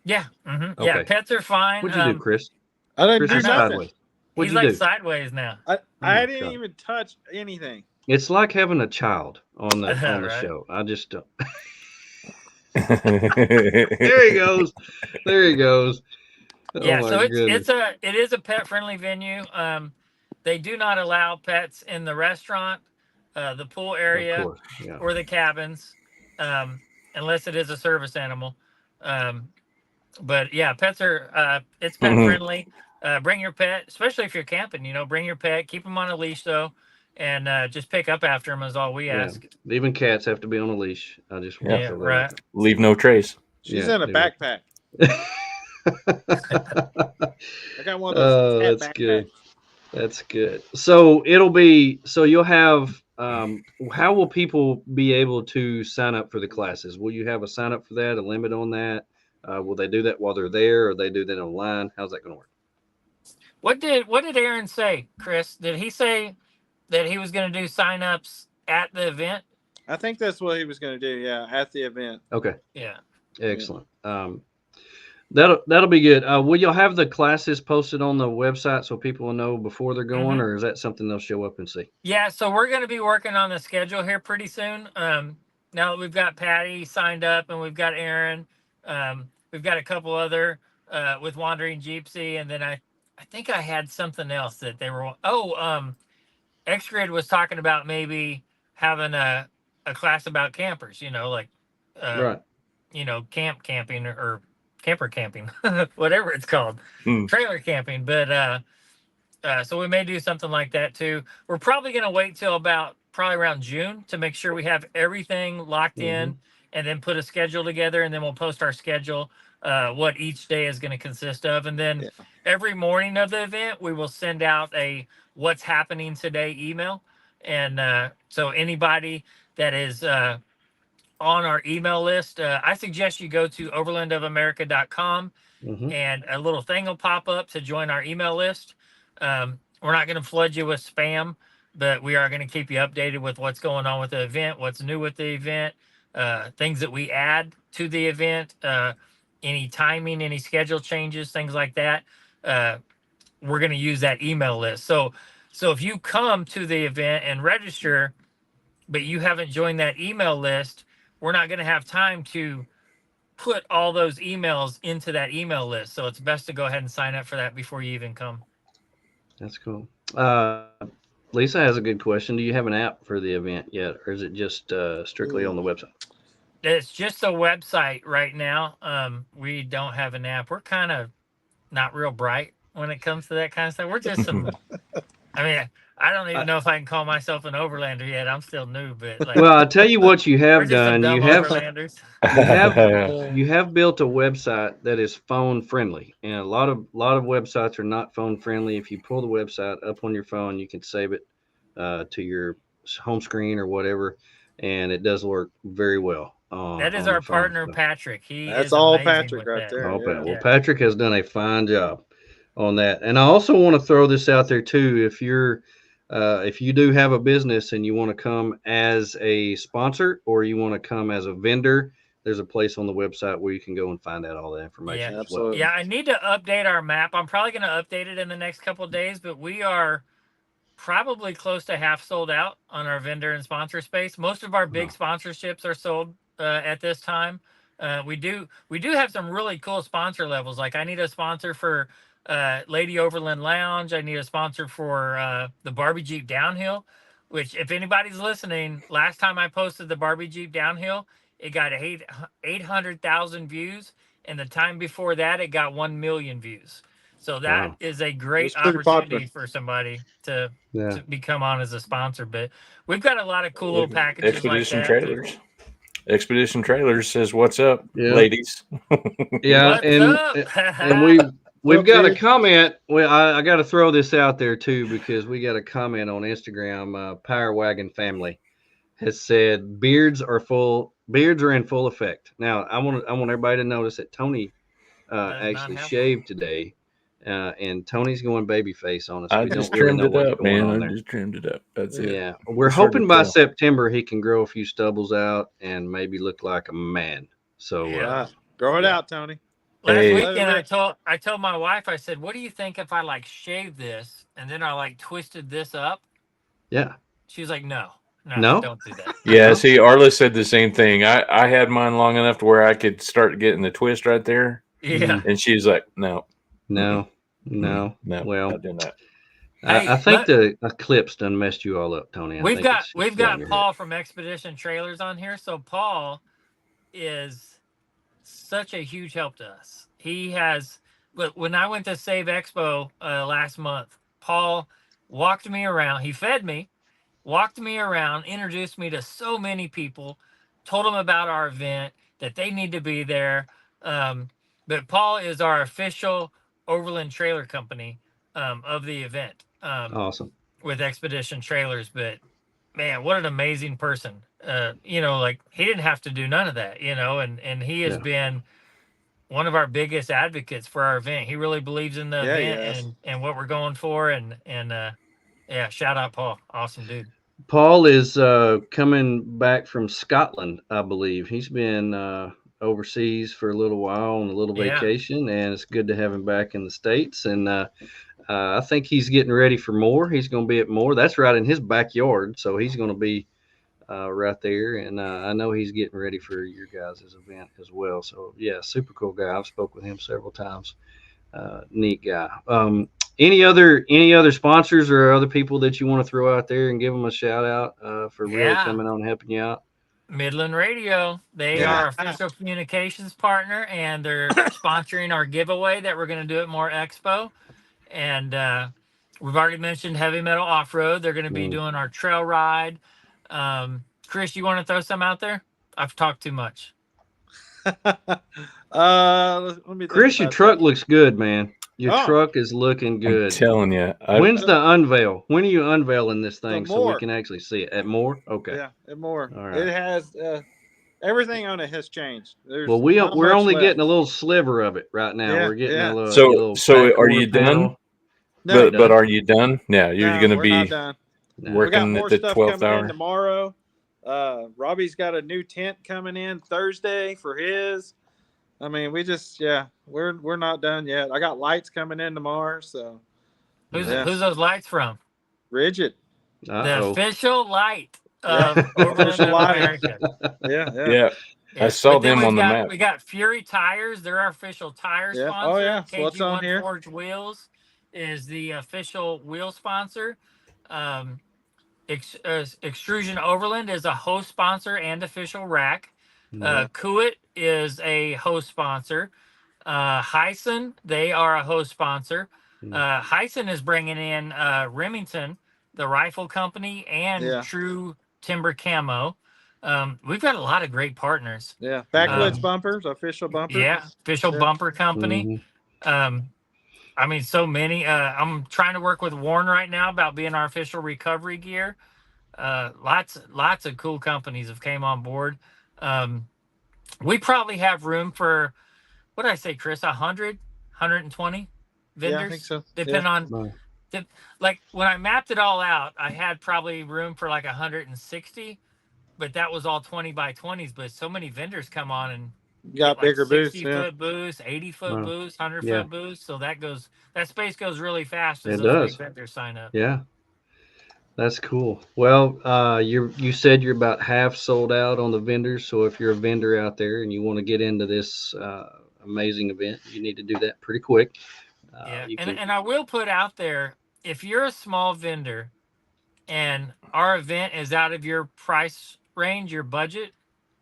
Yeah. Yeah, Okay. pets are fine. What'd you do, Chris? I didn't Chris do is know. nothing. sideways. What'd He's you like do? sideways now. I my didn't God. even touch anything. It's like having a child on the Right. show. I just don't. There There he goes. There he goes. Oh Yeah, my so goodness. it is a pet friendly venue. They do not allow pets in the restaurant, the pool Of area, course. Yeah. or the cabins, unless it is a service animal. But yeah, pets are it's pet friendly. Bring your pet, especially if you're camping. You know, bring your pet. Keep them on a leash though, and just pick up after them is all we Yeah. ask. Even cats have to be on a leash. I just want Yeah. to Yeah, throw that right. out Leave no trace. She's Yeah, in a there backpack. there. I got one of those cat That's backpacks. good. That's good. So you'll have how will people be able to sign up for the classes? Will you have a sign up for that, a limit on that? Will they do that while they're there, or they do that online? How's that going to work? What did Aaron say, Chris? Did he say that he was going to do sign-ups at the event? I think that's what he was going to do. Yeah, at the event. Okay, Yeah. excellent. That'll be good. Will y'all have the classes posted on the website so people will know before they're going, or is that something they'll show up and see? Yeah, so we're going to be working on the schedule here pretty soon. Now that we've got Patty signed up and we've got Aaron, we've got a couple other with Wandering Gypsy, and then I think I had something else that they were. X-Grid was talking about maybe having a class about campers. You know, like Right. you know, camping or camper camping, whatever it's called, trailer camping. But so we may do something like that too. We're probably going to wait till probably around June to make sure we have everything locked in, and then put a schedule together, and then we'll post our schedule, what each day is going to consist of. And then every morning of the event, we will send out a what's happening today email. And so anybody that is on our email list, I suggest you go to overlandofamerica.com, and a little thing will pop up to join our email list. We're not going to flood you with spam, but we are going to keep you updated with what's going on with the event, what's new with the event, things that we add to the event, any timing, any schedule changes, things like that. We're going to use that email list. So if you come to the event and register, but you haven't joined that email list, we're not going to have time to put all those emails into that email list. So it's best to go ahead and sign up for that before you even come. That's cool. Lisa has a good question. Do you have an app for the event yet, or is it just strictly on the website? It's just a website right now. We don't have an app. We're kind of not real bright when it comes to that kind of stuff. We're just some. I mean, I don't even know if I can call myself an overlander yet. I'm still new, but like, Well, I'll tell you what you we're have just some done. dumb You have overlanders. you have built a website that is phone friendly, and a lot of websites are not phone friendly. If you pull the website up on your phone, you can save it to your home screen or whatever, and it does work very well. That is on our the phone. partner, So, Patrick. He That's is all amazing Patrick with right that. there. all Yeah. Pat. Well, Patrick has done a fine job on that, and I also want to throw this out there too. If you do have a business and you want to come as a sponsor or you want to come as a vendor, there's a place on the website where you can go and find out all that information Yeah, as well. Yeah, I need to update our map. I'm probably going to update it in the next couple of days, but we are probably close to half sold out on our vendor and sponsor space. Most of our big sponsorships are sold at this time. We do have some really cool sponsor levels. Like I need a sponsor for Lady Overland Lounge. I need a sponsor for the Barbie Jeep Downhill. which if anybody's listening, last time I posted the Barbie Jeep downhill, it got 800,000 views. And the time before that, it got 1 million views. So that is a great It's pretty opportunity popular. for somebody to Yeah. become on as a sponsor. But we've got a lot of cool little packages like Expedition that. Trailers. Expedition Trailers says, "What's up, Yeah. ladies?" Yeah, What's and up? and we've Up, got a dude? comment. Well, I got to throw this out there too because we got a comment on Instagram. Power Wagon Family has said beards are in full effect. Now I want everybody to notice that Tony Does not actually have shaved today, and Tony's going babyface on us. I We just don't really trimmed know it what's up, going man. on I there. just trimmed it up. That's it. Yeah, we're It's hard to hoping by tell. September he can grow a few stubbles out and maybe look like a man. So Yeah. Right. Grow it yeah. out, Tony. Last Hey. weekend, I told my wife, I said, "What do you think if I like shave this and then I like twisted this up?" Yeah. She was like, "No, No? don't do that." Yeah, No? see, Arla said the same thing. I had mine long enough to where I could start getting the twist right there, Yeah. and she's like, "No, No. Mm-mm. No. no, Well, not doing that." Hey, I think the eclipse done messed you all up, Tony. I we've think got it's got in your Paul from Expedition Trailers on here. So Paul is such a huge help to us. He has. But when I went to Save Expo last month, Paul walked me around. He fed me, walked me around, introduced me to so many people, told them about our event, that they need to be there. But Paul is our official Overland trailer company of the event Awesome. with Expedition Trailers. But man, what an amazing person. Like he didn't have to do none of that, and he has Yeah. been one of our biggest advocates for our event. He really believes in the Yeah, he event has. and what we're going for. And yeah, shout out Paul. Awesome dude. Paul is coming back from Scotland, I believe. He's been overseas for a little while on a little Yeah. vacation, and it's good to have him back in the States. And I think he's getting ready for more. He's going to be at more. That's right in his backyard, so he's going to be right there. And I know he's getting ready for your guys' event as well. So yeah, super cool guy. I've spoke with him several times. Neat guy. Any other sponsors or other people that you want to throw out there and give them a shout out for really Yeah. coming on and helping you out? Midland Radio. They Yeah. are our official communications partner, and they're sponsoring our giveaway that we're going to do at More Expo. And we've already mentioned Heavy Metal Off Road. They're going to be doing our trail ride. Chris, you want to throw some out there? I've talked too much. Let me think Chris, your about truck that. looks good, man. Your Oh. truck is looking I'm good. telling you, When's the unveil? When are you unveiling this thing so we More. can actually see it? At More? Okay. Yeah, and more. All right. It has everything on it has changed. There's Well, not we're much only left. getting a little sliver of it right now. Yeah, We're getting yeah. a little. So back are you quarter done? panel. No, But are you done? Yeah, you're no, going to we're not be done. No. We got working more at the stuff 12th coming in hour. tomorrow. Robbie's got a new tent coming in Thursday for his. I mean, we're not done yet. I got lights coming in tomorrow, so Who's Yeah. those lights from? Rigid. The Uh-oh. official light Yeah. of Overland Official of lighting. America. Yeah. I saw But then them on the map. We got Fury Tires. They're our official tire Yeah. sponsor. Oh yeah. So what's on KG1 here? Forge Wheels is the official wheel sponsor. Extrusion Overland is a host sponsor and official rack. Kuwait is a host sponsor. Hyson, they are a host sponsor. Hyson is bringing in Remington, the rifle company, and Yeah. True Timber Camo. We've got a lot of great partners. Yeah. Backwoods bumpers, official bumpers. Yeah, official Yeah. bumper company. Mhm. I mean, so many. I'm trying to work with Warren right now about being our official recovery gear. Lots of cool companies have came on board. We probably have room for, what did I say, Chris? 100, 120 vendors? Yeah, I think so. Depending on, Wow. like when I mapped it all out, I had probably room for like 160, but that was all 20 by 20s. But so many vendors come on and You got get, bigger like, booths. 60-foot booths, 80-foot Wow. booths, 100-foot Yeah. booths. So that space goes really fast as It those does. big vendors sign up. Yeah. That's cool. Well, you said you're about half sold out on the vendors. So if you're a vendor out there and you want to get into this amazing event, you need to do that pretty quick. Yeah, you and can- I will put out there, if you're a small vendor and our event is out of your price range, your budget,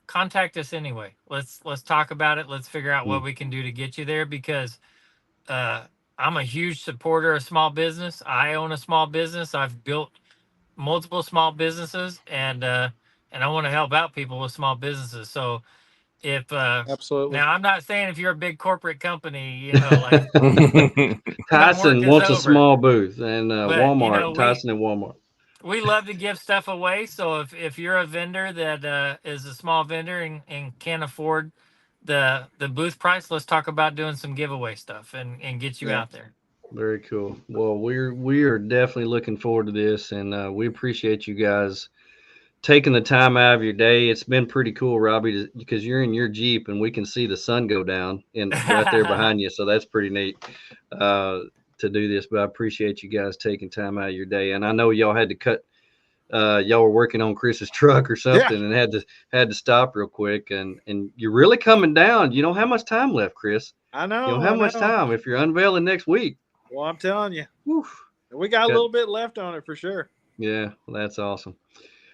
contact us anyway. Let's talk about it. Let's figure out what we can do to get you there, because I'm a huge supporter of small business. I own a small business. I've built multiple small businesses, and I want to help out people with small businesses. So if Absolutely. now, I'm not saying if you're a big corporate company, you know, like Tyson work is wants a over. small booth, and But, Walmart, you know, Tyson and Walmart. we love to give stuff away. So if you're a vendor that is a small vendor and can't afford the booth price, let's talk about doing some giveaway stuff and get you out there. Very cool. Well, we are definitely looking forward to this, and we appreciate you guys taking the time out of your day. It's been pretty cool, Robbie, because you're in your Jeep and we can see the sun go down right there behind you. So that's pretty neat to do this. But I appreciate you guys taking time out of your day. And I know y'all had to cut. Y'all were working on Chris's truck or something, and had to stop real quick. And you're really coming down. You don't have much time left, Chris. I know. You don't have much time if you're unveiling next week. Well, I'm telling you, Woof. we got a little bit left on it for sure. Yeah, well, that's awesome.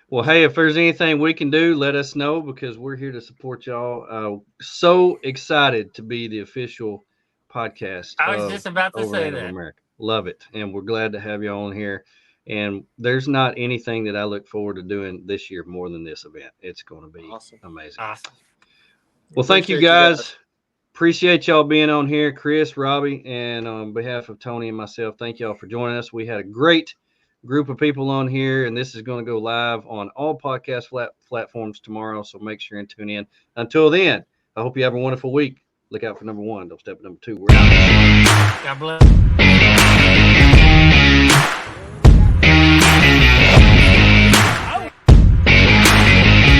Well, hey, if there's anything we can do, let us know, because we're here to support y'all. So excited to be the official podcast. I was just about to say Overland of that. America. Love it. And we're glad to have y'all on here. And there's not anything that I look forward to doing this year more than this event. It's going to be amazing. Awesome. Well, thank you guys. Appreciate y'all being on here, Chris, Robbie, and on behalf of Tony and myself, thank y'all for joining us. We had a great group of people on here, and this is going to go live on all podcast platforms tomorrow, so make sure and tune in. Until then, I hope you have a wonderful week. Look out for number 1. Don't step at number 2. We're out. God bless.